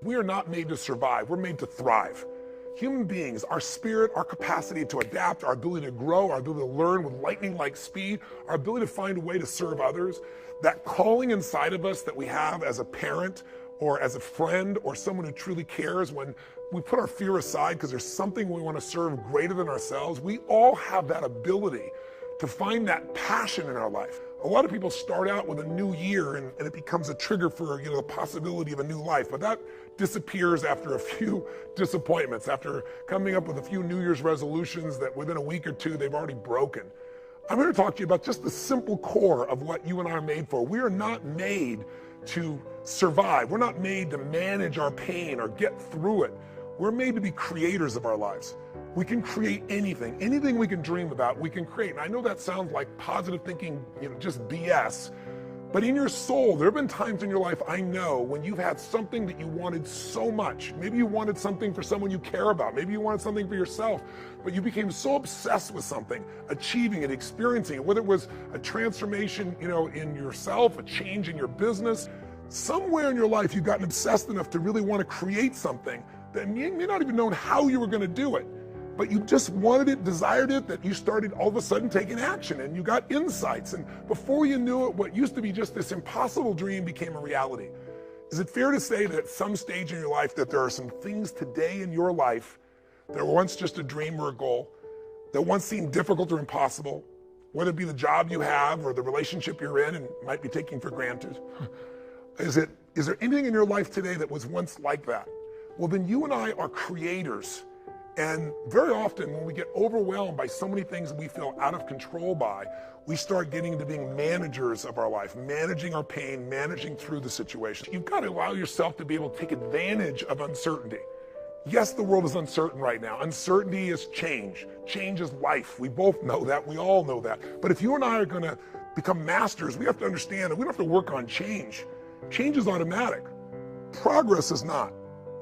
We are not made to survive, we're made to thrive. Human beings, our spirit, our capacity to adapt, our ability to grow, our ability to learn with lightning-like speed, our ability to find a way to serve others, that calling inside of us that we have as a parent or as a friend or someone who truly cares, when we put our fear aside because there's something we want to serve greater than ourselves, we all have that ability to find that passion in our life. A lot of people start out with a new year and it becomes a trigger for the possibility of a new life, but that disappears after a few disappointments, after coming up with a few New Year's resolutions that within a week or two they've already broken. I'm here to talk to you about just the simple core of what you and I are made for. We are not made to survive. We're not made to manage our pain or get through it. We're made to be creators of our lives. We can create anything. Anything we can dream about, we can create. And I know that sounds like positive thinking, just BS. But in your soul, there have been times in your life, I know, when you've had something that you wanted so much. Maybe you wanted something for someone you care about. Maybe you wanted something for yourself. But you became so obsessed with something, achieving it, experiencing it, whether it was a transformation, in yourself, a change in your business. Somewhere in your life, you've gotten obsessed enough to really want to create something that you may not even know how you were going to do it. But you just wanted it, desired it, that you started all of a sudden taking action and you got insights. And before you knew it, what used to be just this impossible dream became a reality. Is it fair to say that at some stage in your life that there are some things today in your life that were once just a dream or a goal, that once seemed difficult or impossible, whether it be the job you have or the relationship you're in and might be taking for granted? Is there anything in your life today that was once like that? Well, then you and I are creators. And very often when we get overwhelmed by so many things that we feel out of control by, we start getting into being managers of our life, managing our pain, managing through the situation. You've got to allow yourself to be able to take advantage of uncertainty. Yes, the world is uncertain right now. Uncertainty is change. Change is life. We both know that. We all know that. But if you and I are going to become masters, we have to understand that we don't have to work on change. Change is automatic. Progress is not.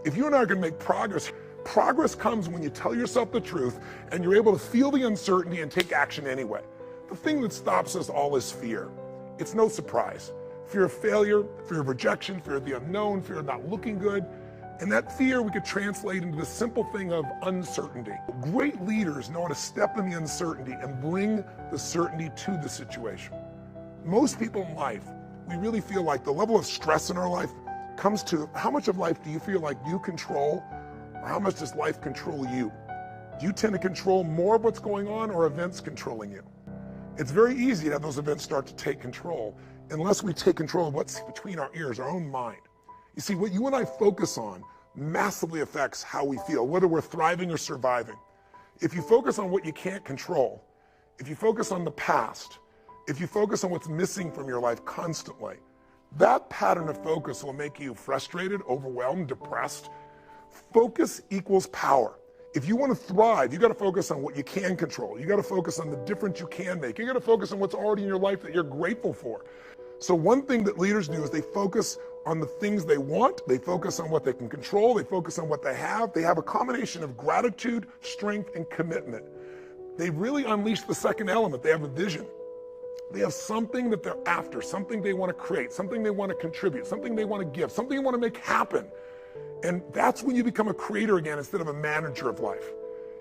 If you and I are going to make progress, progress comes when you tell yourself the truth and you're able to feel the uncertainty and take action anyway. The thing that stops us all is fear. It's no surprise. Fear of failure, fear of rejection, fear of the unknown, fear of not looking good. And that fear we could translate into the simple thing of uncertainty. Great leaders know how to step in the uncertainty and bring the certainty to the situation. Most people in life, we really feel like the level of stress in our life comes to how much of life do you feel like you control, or how much does life control you? Do you tend to control more of what's going on or events controlling you? It's very easy to have those events start to take control unless we take control of what's between our ears, our own mind. You see, what you and I focus on massively affects how we feel, whether we're thriving or surviving. If you focus on what you can't control, if you focus on the past, if you focus on what's missing from your life constantly, that pattern of focus will make you frustrated, overwhelmed, depressed. Focus equals power. If you want to thrive, you got to focus on what you can control. You got to focus on the difference you can make. You got to focus on what's already in your life that you're grateful for. So one thing that leaders do is they focus on the things they want. They focus on what they can control. They focus on what they have. They have a combination of gratitude, strength, and commitment. They really unleash the second element. They have a vision. They have something that they're after, something they want to create, something they want to contribute, something they want to give, something they want to make happen. And that's when you become a creator again instead of a manager of life.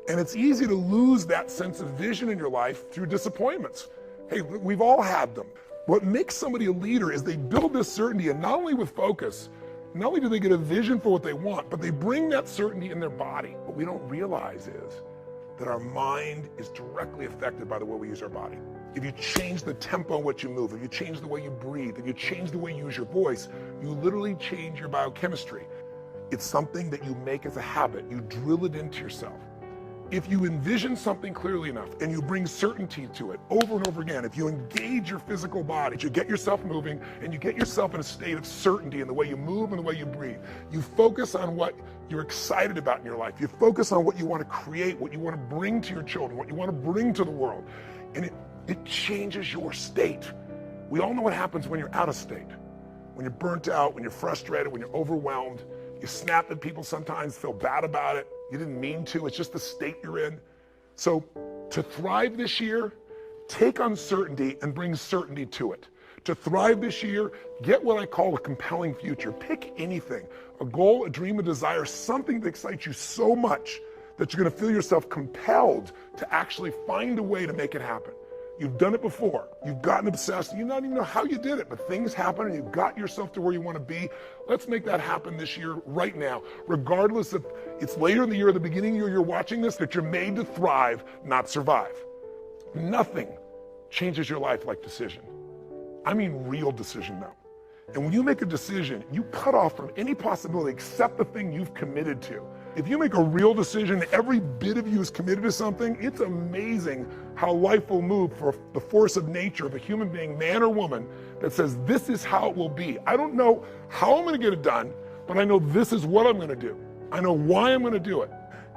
And it's easy to lose that sense of vision in your life through disappointments. Hey, we've all had them. What makes somebody a leader is they build this certainty, and not only with focus, not only do they get a vision for what they want, but they bring that certainty in their body. What we don't realize is that our mind is directly affected by the way we use our body. If you change the tempo in which you move, if you change the way you breathe, if you change the way you use your voice, you literally change your biochemistry. It's something that you make as a habit. You drill it into yourself. If you envision something clearly enough and you bring certainty to it over and over again, if you engage your physical body, you get yourself moving and you get yourself in a state of certainty in the way you move and the way you breathe. You focus on what you're excited about in your life. You focus on what you want to create, what you want to bring to your children, what you want to bring to the world. And it changes your state. We all know what happens when you're out of state. When you're burnt out, when you're frustrated, when you're overwhelmed. You snap at people sometimes, feel bad about it. You didn't mean to, it's just the state you're in. So to thrive this year, take uncertainty and bring certainty to it. To thrive this year, get what I call a compelling future. Pick anything, a goal, a dream, a desire, something that excites you so much that you're gonna feel yourself compelled to actually find a way to make it happen. You've done it before. You've gotten obsessed. You don't even know how you did it, but things happen and you've got yourself to where you want to be. Let's make that happen this year, right now. Regardless if it's later in the year or the beginning of the year you're watching this, that you're made to thrive, not survive. Nothing changes your life like decision. I mean real decision though. And when you make a decision, you cut off from any possibility except the thing you've committed to. If you make a real decision, every bit of you is committed to something, it's amazing how life will move for the force of nature of a human being, man or woman, that says, this is how it will be. I don't know how I'm gonna get it done, but I know this is what I'm gonna do. I know why I'm gonna do it.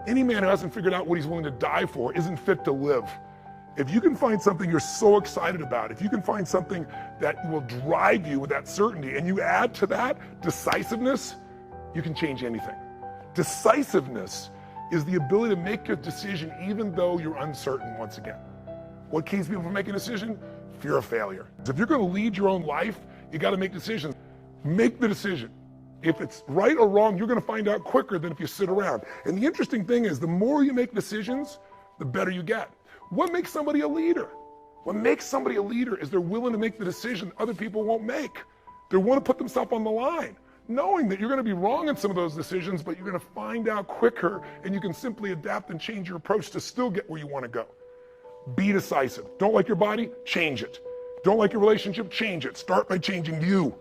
Any man who hasn't figured out what he's willing to die for isn't fit to live. If you can find something you're so excited about, if you can find something that will drive you with that certainty, and you add to that decisiveness, you can change anything. Decisiveness is the ability to make a decision even though you're uncertain once again. What keeps people from making a decision? Fear of failure. If you're gonna lead your own life, you gotta make decisions. Make the decision. If it's right or wrong, you're gonna find out quicker than if you sit around. And the interesting thing is, the more you make decisions, the better you get. What makes somebody a leader? What makes somebody a leader is they're willing to make the decision other people won't make. They want to put themselves on the line, knowing that you're going to be wrong in some of those decisions, but you're going to find out quicker, and you can simply adapt and change your approach to still get where you want to go. Be decisive. Don't like your body? Change it. Don't like your relationship? Change it. Start by changing you.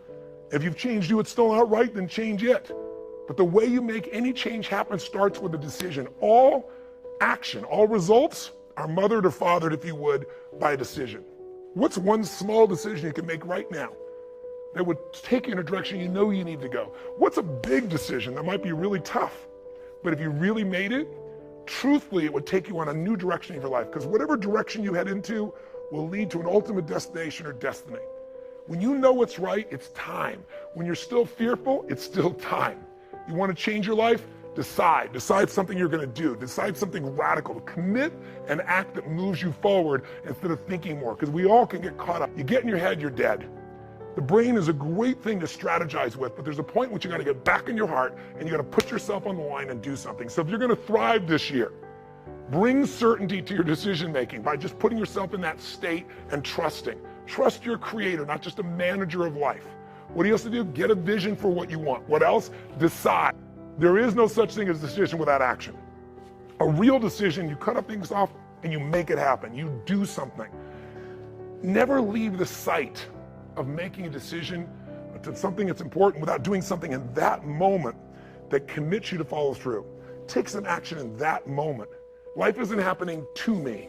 If you've changed you, it's still not right, then change it. But the way you make any change happen starts with a decision. All action, all results are mothered or fathered, if you would, by a decision. What's one small decision you can make right now that would take you in a direction you know you need to go? What's a big decision that might be really tough, but if you really made it, truthfully, it would take you on a new direction of your life, because whatever direction you head into will lead to an ultimate destination or destiny. When you know what's right, it's time. When you're still fearful, it's still time. You want to change your life? Decide. Decide something you're going to do. Decide something radical. Commit an act that moves you forward instead of thinking more, because we all can get caught up. You get in your head, you're dead. The brain is a great thing to strategize with, but there's a point in which you got to get back in your heart and you got to put yourself on the line and do something. So if you're going to thrive this year, bring certainty to your decision making by just putting yourself in that state and trusting. Trust your creator, not just a manager of life. What do you have to do? Get a vision for what you want. What else? Decide. There is no such thing as a decision without action. A real decision, you cut up things off and you make it happen. You do something. Never leave the sight of making a decision to something that's important without doing something in that moment that commits you to follow through. Take some action in that moment. Life isn't happening to me.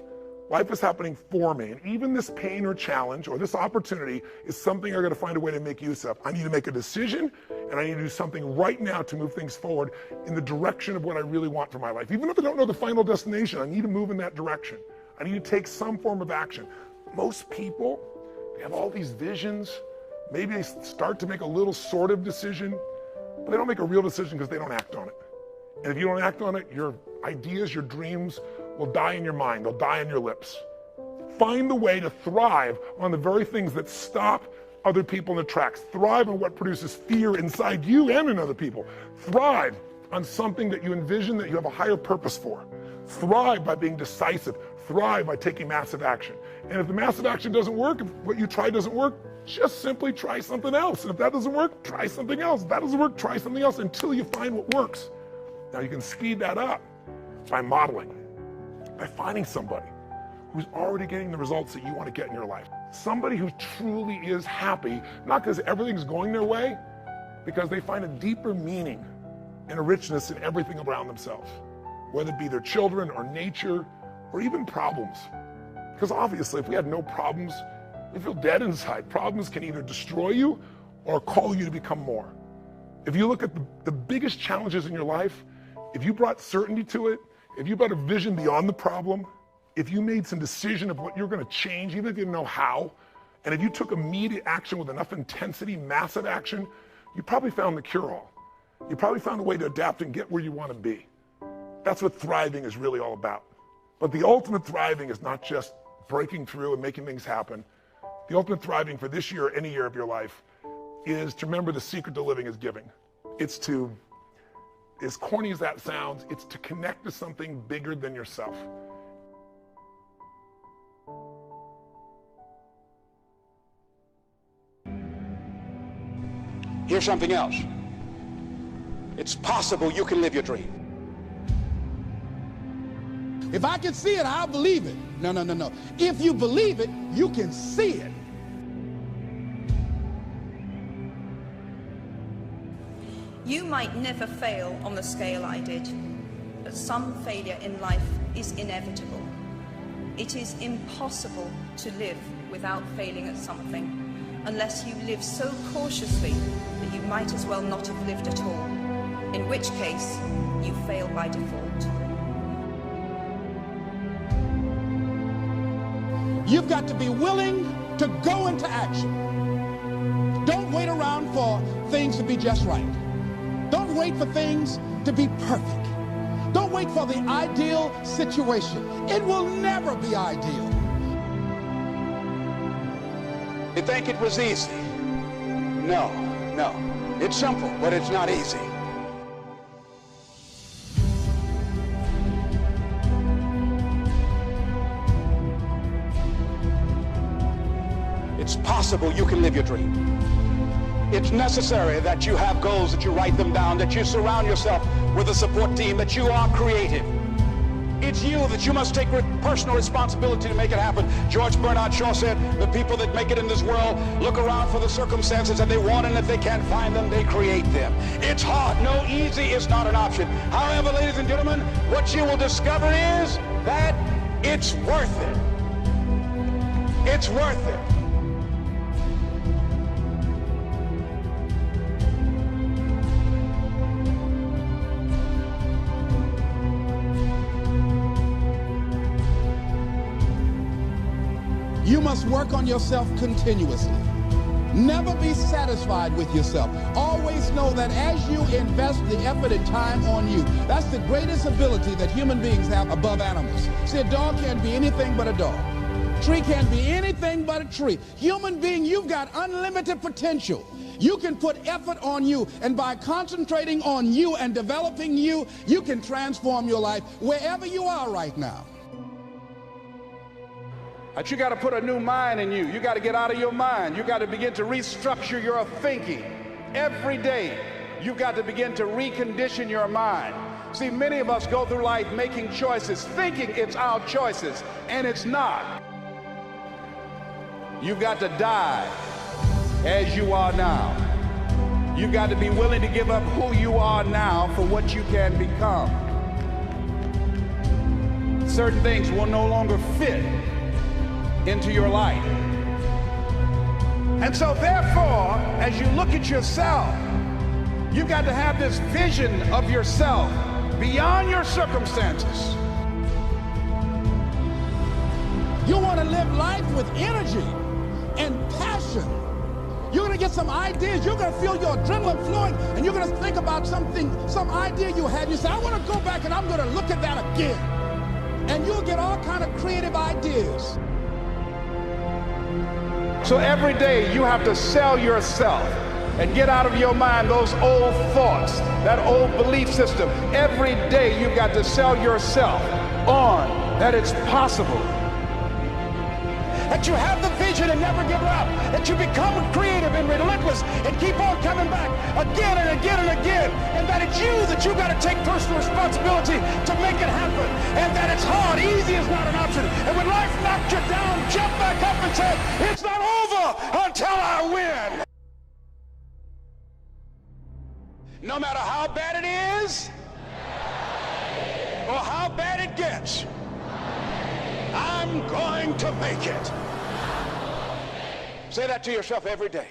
Life is happening for me. And even this pain or challenge or this opportunity is something I got to find a way to make use of. I need to make a decision, and I need to do something right now to move things forward in the direction of what I really want for my life. Even if I don't know the final destination, I need to move in that direction. I need to take some form of action. Most people, they have all these visions. Maybe they start to make a little sort of decision, but they don't make a real decision because they don't act on it. And if you don't act on it, your ideas, your dreams will die in your mind. They'll die on your lips. Find the way to thrive on the very things that stop other people in the tracks. Thrive on what produces fear inside you and in other people. Thrive on something that you envision that you have a higher purpose for. Thrive by being decisive. Thrive by taking massive action. And if the massive action doesn't work, if what you try doesn't work, just simply try something else. And if that doesn't work, try something else. If that doesn't work, try something else until you find what works. Now you can speed that up by modeling, by finding somebody who's already getting the results that you want to get in your life. Somebody who truly is happy, not because everything's going their way, because they find a deeper meaning and a richness in everything around themselves, whether it be their children or nature or even problems. Because obviously, if we had no problems, we feel dead inside. Problems can either destroy you or call you to become more. If you look at the biggest challenges in your life, if you brought certainty to it, if you brought a vision beyond the problem, if you made some decision of what you're going to change, even if you didn't know how, and if you took immediate action with enough intensity, massive action, you probably found the cure-all. You probably found a way to adapt and get where you want to be. That's what thriving is really all about. But the ultimate thriving is not just breaking through and making things happen. The ultimate thriving for this year or any year of your life is to remember the secret to living is giving. It's to, as corny as that sounds, it's to connect to something bigger than yourself. Here's something else. It's possible you can live your dream. If I can see it, I'll believe it. No, no, no, no. If you believe it, you can see it. You might never fail on the scale I did, but some failure in life is inevitable. It is impossible to live without failing at something, unless you live so cautiously that you might as well not have lived at all, in which case you fail by default. You've got to be willing to go into action. Don't wait around for things to be just right. Don't wait for things to be perfect. Don't wait for the ideal situation. It will never be ideal. You think it was easy? No, no. It's simple, but it's not easy. It's possible you can live your dream. It's necessary that you have goals, that you write them down, that you surround yourself with a support team, that you are creative. It's you that you must take personal responsibility to make it happen. George Bernard Shaw said, the people that make it in this world look around for the circumstances that they want, and if they can't find them, they create them. It's hard. No, easy is not an option. However, ladies and gentlemen, what you will discover is that it's worth it. It's worth it. You must work on yourself continuously. Never be satisfied with yourself. Always know that as you invest the effort and time on you, that's the greatest ability that human beings have above animals. See, a dog can't be anything but a dog. Tree can't be anything but a tree. Human being, you've got unlimited potential. You can put effort on you, and by concentrating on you and developing you, you can transform your life wherever you are right now. But you got to put a new mind in you. You got to get out of your mind. You got to begin to restructure your thinking. Every day, you've got to begin to recondition your mind. See, many of us go through life making choices, thinking it's our choices, and it's not. You've got to die as you are now. You've got to be willing to give up who you are now for what you can become. Certain things will no longer fit into your life. And so therefore, as you look at yourself, you've got to have this vision of yourself beyond your circumstances. You want to live life with energy and passion. You're going to get some ideas. You're going to feel your adrenaline flowing, and you're going to think about something, some idea you had. You say, I want to go back and I'm going to look at that again. And you'll get all kind of creative ideas. So every day you have to sell yourself and get out of your mind those old thoughts, that old belief system. Every day you've got to sell yourself on that it's possible. That you have the vision and never give up. That you become creative and relentless and keep on coming back again and again and again. And that it's you that you've got to take personal responsibility to make it happen. And that it's hard. Easy is not an option. And when life knocks you down, jump back up and say, it's not over until I win. No matter how bad it is or how bad it gets, I'm going to make it. Say that to yourself every day.